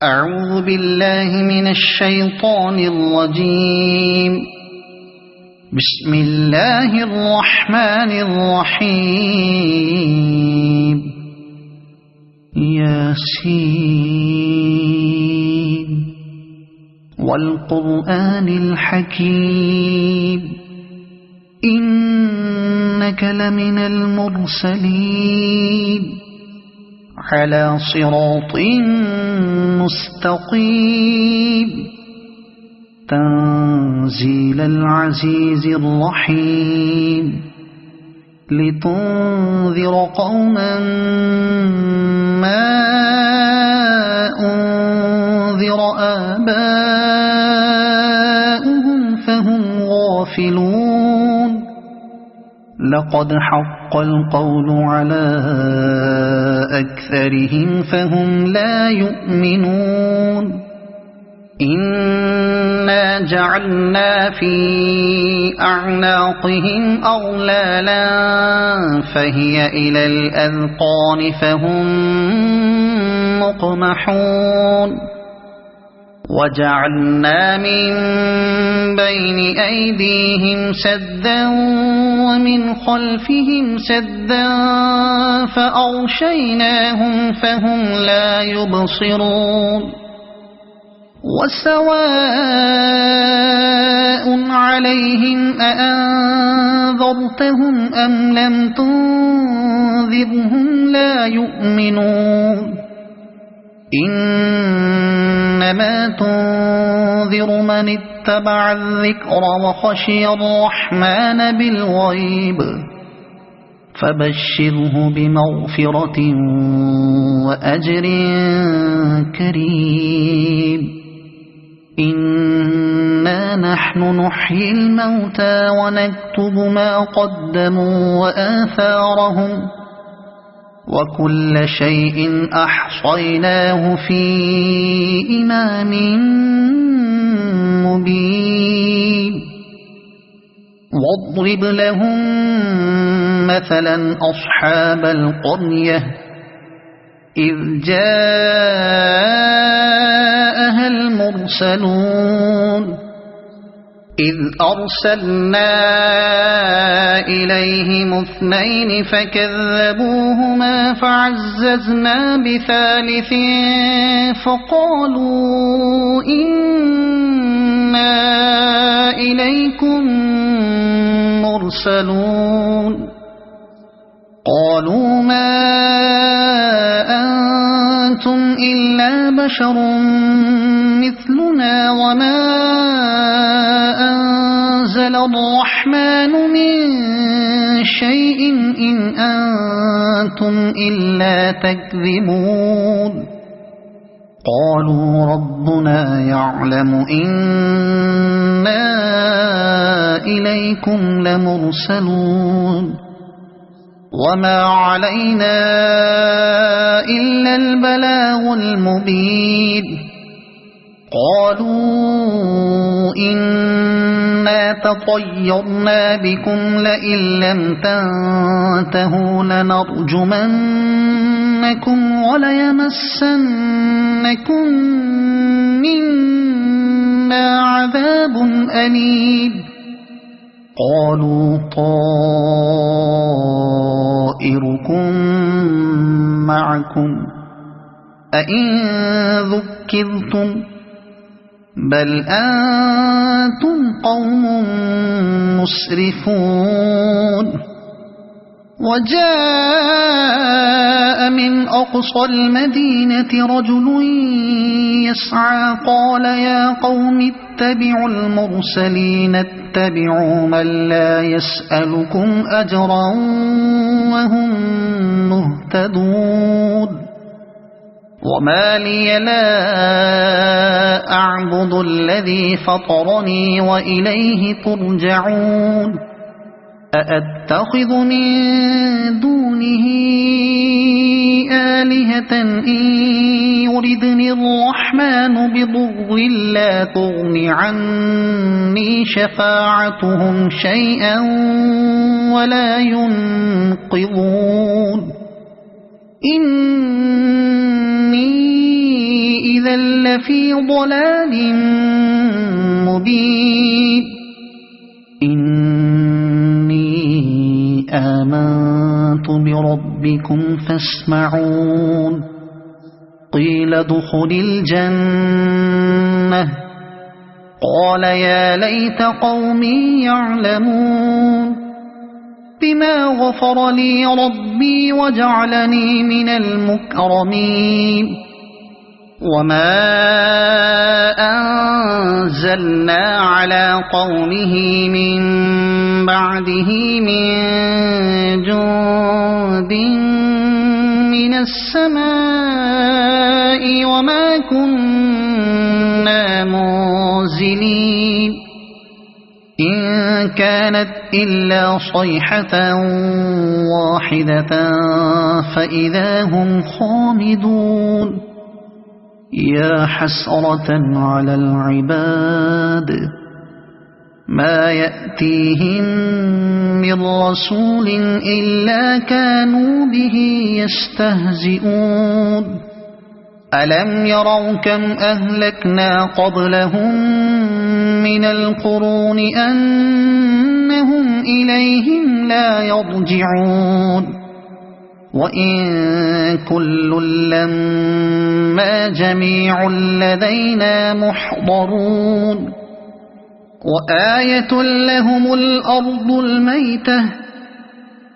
أعوذ بالله من الشيطان الرجيم. بسم الله الرحمن الرحيم. ياسين والقرآن الحكيم إنك لمن المرسلين على صراط مستقيم تنزيل العزيز الرحيم لتنذر قوما ما أنذر آباؤهم فهم غافلون. لقد حق القول على أكثرهم فهم لا يؤمنون. إنا جعلنا في أعناقهم أغلالا فهي إلى الأذقان فهم مقمحون. وجعلنا من بين أيديهم سدا ومن خلفهم سدا فأغشيناهم فهم لا يبصرون. وسواء عليهم أأنذرتهم أم لم تنذرهم لا يؤمنون. إنما تنذر من اتبع الذكر وخشي الرحمن بالغيب فبشره بمغفرة وأجر كريم. إنا نحن نحيي الموتى ونكتب ما قدموا وآثارهم وكل شيء أحصيناه في إمام مبين. واضرب لهم مثلا أصحاب القرية إذ جاءها المرسلون إذ أرسلنا إليهم اثنين فكذبوهما فعززنا بثالث فقالوا إنا إليكم مرسلون. قالوا ما أنتم إلا بشر مثلنا وما أنزل الرحمن من شيء إن أنتم إلا تكذبون. قالوا ربنا يعلم إنا إليكم لمرسلون وما علينا إلا البلاغ المبين. قالوا إنا تطيرنا بكم لئن لم تنتهوا لنرجمنكم وليمسنكم منا عذاب أليم. قالوا طائركم معكم أئن ذكرتم بل أنتم قوم مسرفون. وجاء من أقصى المدينة رجل يسعى قال يا قوم اتبعوا المرسلين اتبعوا من لا يسألكم أجرا وهم مهتدون. وما لي لا أعبد الذي فطرني وإليه ترجعون. أأتخذ من دونه آلهة إن يردني الرحمن بضر لا تغن عني شفاعتهم شيئا ولا ينقذون. إني إذا لفي ضلال مبين إني آمنت بربكم فاسمعون قيل ادخل الجنة قال يا ليت قومي يعلمون بما غفر لي ربي وجعلني من المكرمين وما أنزلنا على قومه من بعده من جند من السماء وما كنا منزلين إن كانت إلا صيحة واحدة فإذا هم خامدون يا حسرة على العباد ما يأتيهم من رسول إلا كانوا به يستهزئون ألم يروا كم أهلكنا قبلهم من القرون أنهم إليهم لا يرجعون وإن كل لما جميع لدينا محضرون وآية لهم الأرض الميتة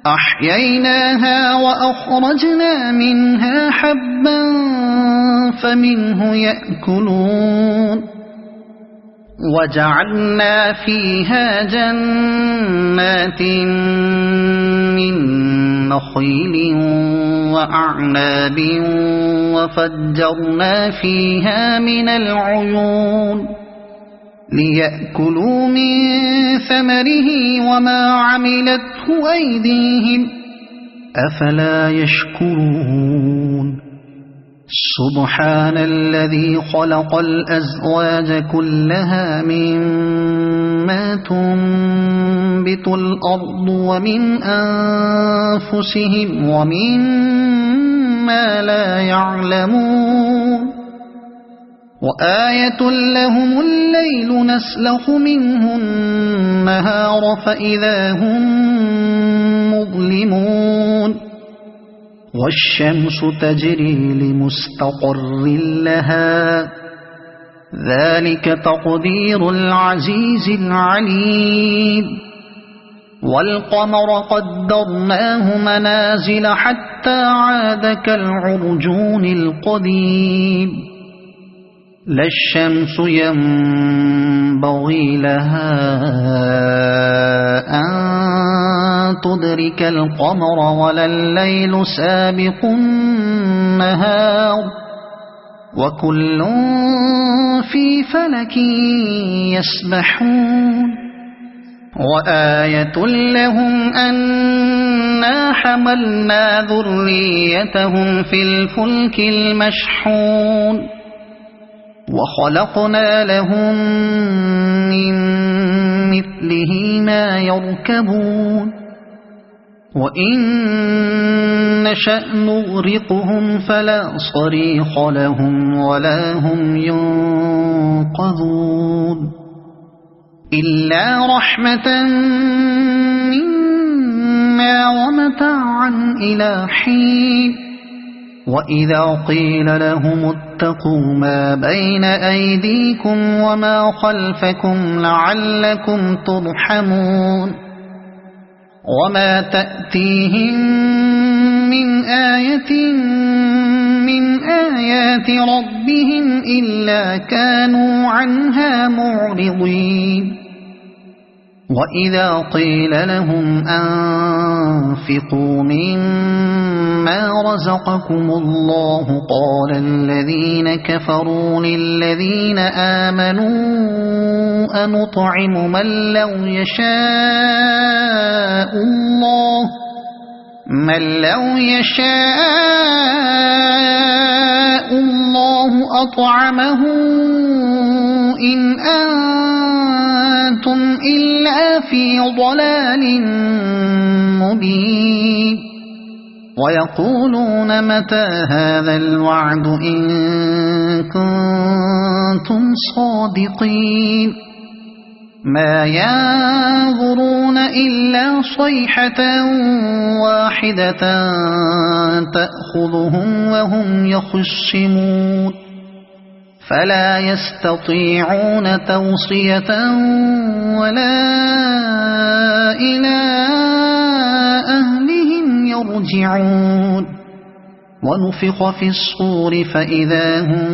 أحييناها وأخرجنا منها حبا فمنه يأكلون وجعلنا فيها جنات من نخيل وأعناب وفجرنا فيها من العيون ليأكلوا من ثمره وما عملته أيديهم أفلا يشكرون سبحان الذي خلق الأزواج كلها مما تنبت الأرض ومن أنفسهم ومما لا يعلمون وآية لهم الليل نسلخ منه النهار فإذا هم مظلمون والشمس تجري لمستقر لها ذلك تقدير العزيز العليم والقمر قدرناه منازل حتى عاد كالعرجون القديم لا الشمس ينبغي لها أن تدرك القمر ولا الليل سابق النهار وكل في فلك يسبحون وآية لهم أنا حملنا ذريتهم في الفلك المشحون وخلقنا لهم من مثله ما يركبون وإن نشأ نغرقهم فلا صريخ لهم ولا هم ينقذون إلا رحمة منا ومتاعا إلى حين وإذا قيل لهم اتقوا ما بين أيديكم وما خلفكم لعلكم ترحمون وما تأتيهم من آية من آيات ربهم إلا كانوا عنها معرضين وإذا قيل لهم أنفقوا مما رزقكم الله قال الذين كفروا للذين آمنوا أنطعم من لو يشاء الله أطعمه إن أنتم إلا في ضلال مبين ويقولون متى هذا الوعد إن كنتم صادقين ما ينظرون إلا صيحة واحدة تأخذهم وهم يخصمون فلا يستطيعون توصية ولا إلى أهلهم يرجعون ونفخ في الصور فإذا هم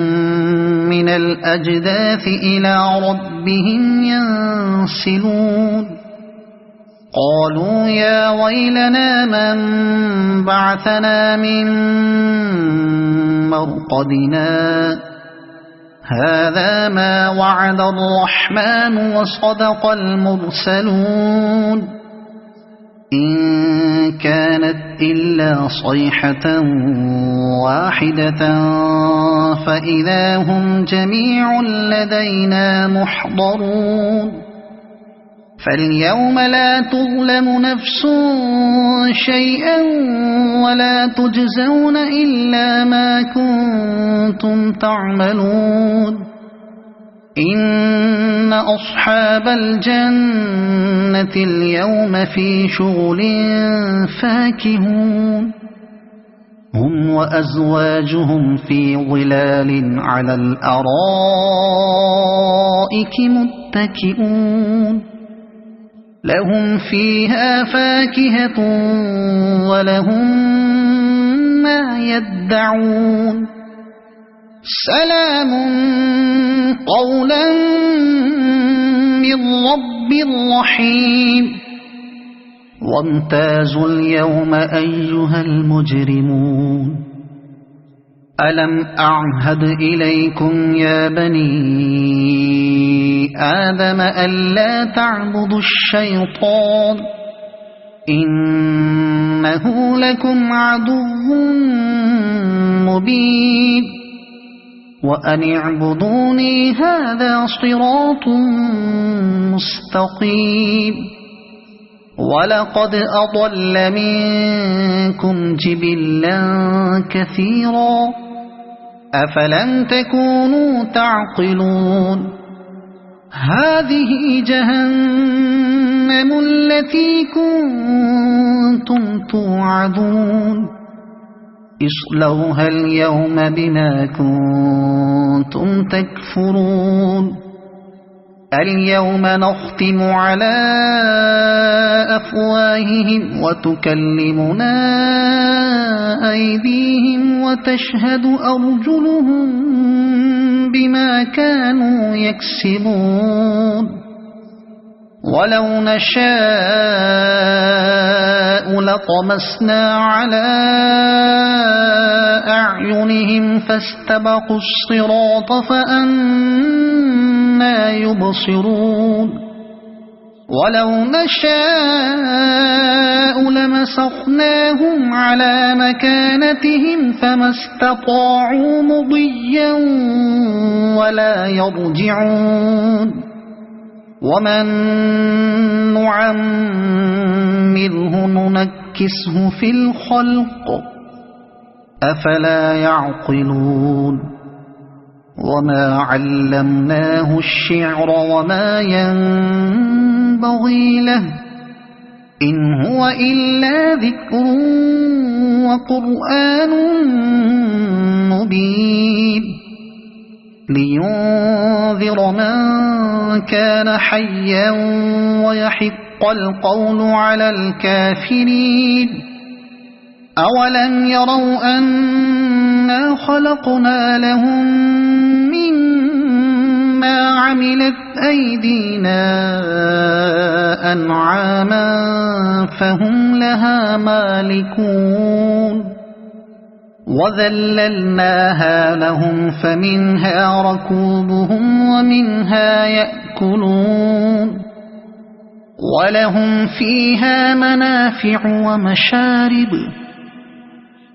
من الأجداث إلى ربهم ينسلون قالوا يا ويلنا من بعثنا من مرقدنا هذا ما وعد الرحمن وصدق المرسلون إن كانت إلا صيحة واحدة فإذا هم جميع لدينا محضرون فاليوم لا تظلم نفس شيئا ولا تجزون إلا ما كنتم تعملون إن أصحاب الجنة اليوم في شغل فاكهون هم وأزواجهم في ظلال على الأرائك متكئون لهم فيها فاكهة ولهم ما يدعون سلام قولا من رب رحيم وامتازوا اليوم أيها المجرمون ألم أعهد إليكم يا بني آدم ألا تعبدوا الشيطان إنه لكم عدو مبين وأن اعبدوني هذا صراط مستقيم ولقد أضل منكم جبلا كثيرا أفلم تكونوا تعقلون هذه جهنم التي كنتم توعدون اصلوها اليوم بما كنتم تكفرون اليوم نختم على أفواههم وتكلمنا أيديهم وتشهد أرجلهم بما كانوا يكسبون ولو نشاء لطمسنا على أعينهم فاستبقوا الصراط فأنى يبصرون ولو نشاء لمسخناهم على مكانتهم فما استطاعوا مضيا ولا يرجعون ومن نعمره ننكسه في الخلق أفلا يعقلون وما علمناه الشعر وما ينبغي له إن هو إلا ذكر وقرآن مبين لينذر من كان حيا ويحق القول على الكافرين أولم يروا أنا خلقنا لهم مما عملت أيدينا أنعاما فهم لها مالكون وذللناها لهم فمنها ركوبهم ومنها يأكلون ولهم فيها منافع ومشارب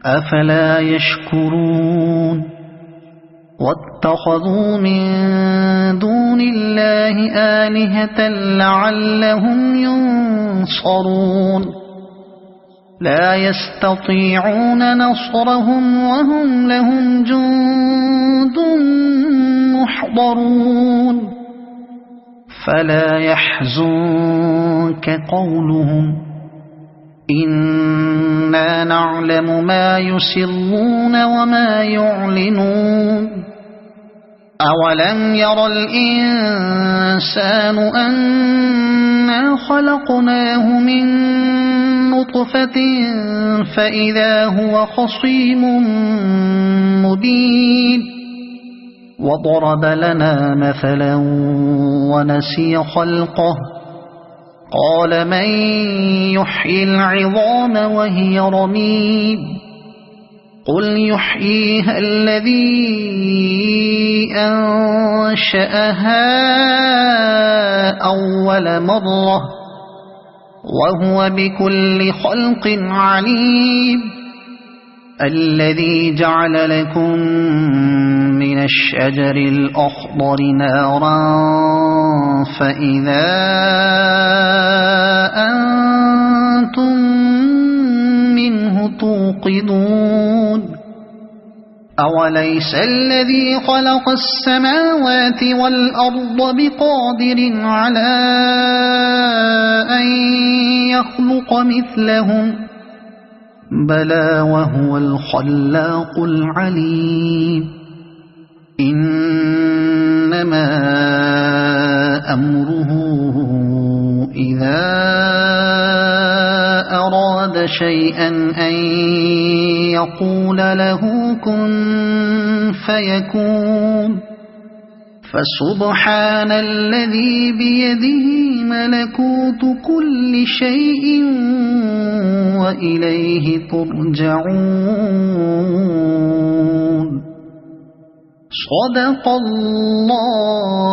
أفلا يشكرون واتخذوا من دون الله آلهة لعلهم ينصرون لا يستطيعون نصرهم وهم لهم جند محضرون فلا يحزنك قولهم إنا نعلم ما يسرون وما يعلنون أولم ير الإنسان أنا خلقناه من نطفة فإذا هو خصيم مبين وضرب لنا مثلا ونسي خلقه قال من يحيي العظام وهي رميم قل يحييها الذي أنشأها أول مرة وهو بكل خلق عليم الذي جعل لكم من الشجر الأخضر نارا فإذا أنتم منه توقدون أوليس الذي خلق السماوات والأرض بقادر على أن يخلق مثلهم بلى وهو الخلاق العليم إنما أمره إذا أراد شيئا أن يقول له كن فيكون فسبحان الذي بيده ملكوت كل شيء وإليه ترجعون صدق الله